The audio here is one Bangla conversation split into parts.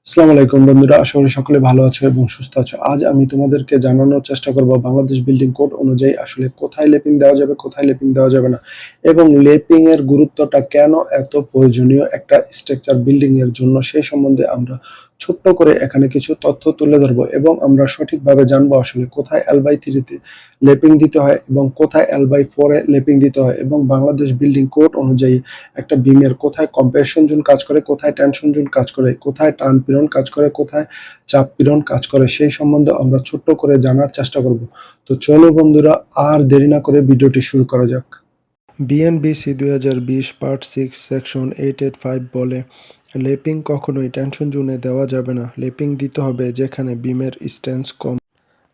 আসসালামু আলাইকুম বন্ধুরা, আশা করি সকলে ভালো আছো এবং সুস্থ আছো। আজ আমি তোমাদেরকে জানানোর চেষ্টা করব বাংলাদেশ বিল্ডিং কোড অনুযায়ী আসলে কোথায় লেপিং দেওয়া যাবে, কোথায় লেপিং দেওয়া যাবে না এবং লেপিং এর গুরুত্বটা কেন এত প্রয়োজনীয় একটা স্ট্রাকচার বিল্ডিং এর জন্য সেই সম্বন্ধে আমরা ছোট্ট করে এখানে কিছু তথ্য তুলে ধরবো এবং আমরা সঠিকভাবে জানবো আসলে কোথায় L/3 তে লেপিং দিতে হয় এবং কোথায় L/4 এ লেপিং দিতে হয় এবং বাংলাদেশ বিল্ডিং কোড অনুযায়ী একটা বিমের কোথায় কম্প্রেশন জোন কাজ করে, কোথায় টেনশন জোন কাজ করে, কোথায় টান পীড়ন কাজ করে, কোথায় চাপ পীড়ন কাজ করে সেই সম্বন্ধে আমরা ছোট্ট করে জানার চেষ্টা করব। তো চলো বন্ধুরা, আর দেরি না করে ভিডিওটি শুরু করা যাক। বিএনবিসি 2020 পার্ট 6 সেকশন 885 বলে, লেপিং কখনোই টেনশন জোনে দেওয়া যাবে না। লেপিং দিতে হবে যেখানে বিমের স্ট্রেন্থ কম।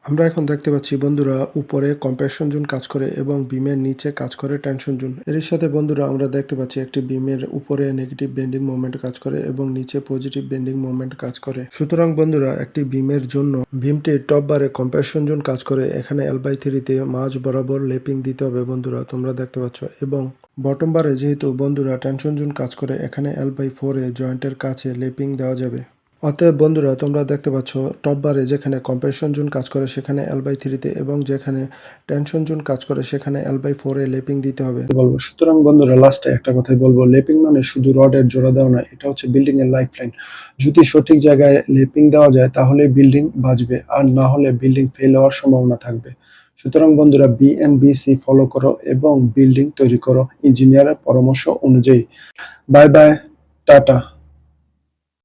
আমরা এখন দেখতে পাচ্ছি বন্ধুরা, উপরে কম্প্রেশন জোন কাজ করে এবং বিমের নিচে কাজ করে টেনশন জোন। এর সাথে বন্ধুরা আমরা দেখতে পাচ্ছি একটি বিমের উপরে নেগেটিভ বেন্ডিং মোমেন্ট কাজ করে এবং নিচে পজিটিভ বেন্ডিং মোমেন্ট কাজ করে। সুতরাং বন্ধুরা, একটি বিমের জন্য বিমটির টপ বারে কম্প্রেশন জোন কাজ করে, এখানে L/3 তে মাঝ বরাবর লেপিং দিতে হবে বন্ধুরা, তোমরা দেখতে পাচ্ছ। এবং বটম বারে যেহেতু বন্ধুরা টেনশন জোন কাজ করে, এখানে L/4 এ জয়েন্টের কাছে লেপিং দেওয়া যাবে। অতএব বন্ধুরা, তোমরা দেখতে পাচ্ছ টপ বারে যেখানে কম্প্রেশন জোন কাজ করে সেখানে L/3 তে এবং যেখানে টেনশন জোন কাজ করে সেখানে L/4 এ লেপিং দিতে হবে বলবো। সুতরাং বন্ধুরা, লাস্টে একটা কথাই বলবো, লেপিং মানে শুধু রডের জোড়া দেওয়া না, এটা হচ্ছে বিল্ডিং এর লাইফ লাইন। যদি সঠিক জায়গায় লেপিং দেওয়া যায় তাহলে বিল্ডিং বাঁচবে, আর না হলে বিল্ডিং ফেল হওয়ার সম্ভাবনা থাকবে। সুতরাং বন্ধুরা, বিএনবিসি ফলো করো এবং বিল্ডিং তৈরি করো ইঞ্জিনিয়ারের পরামর্শ অনুযায়ী। Bye bye, tata.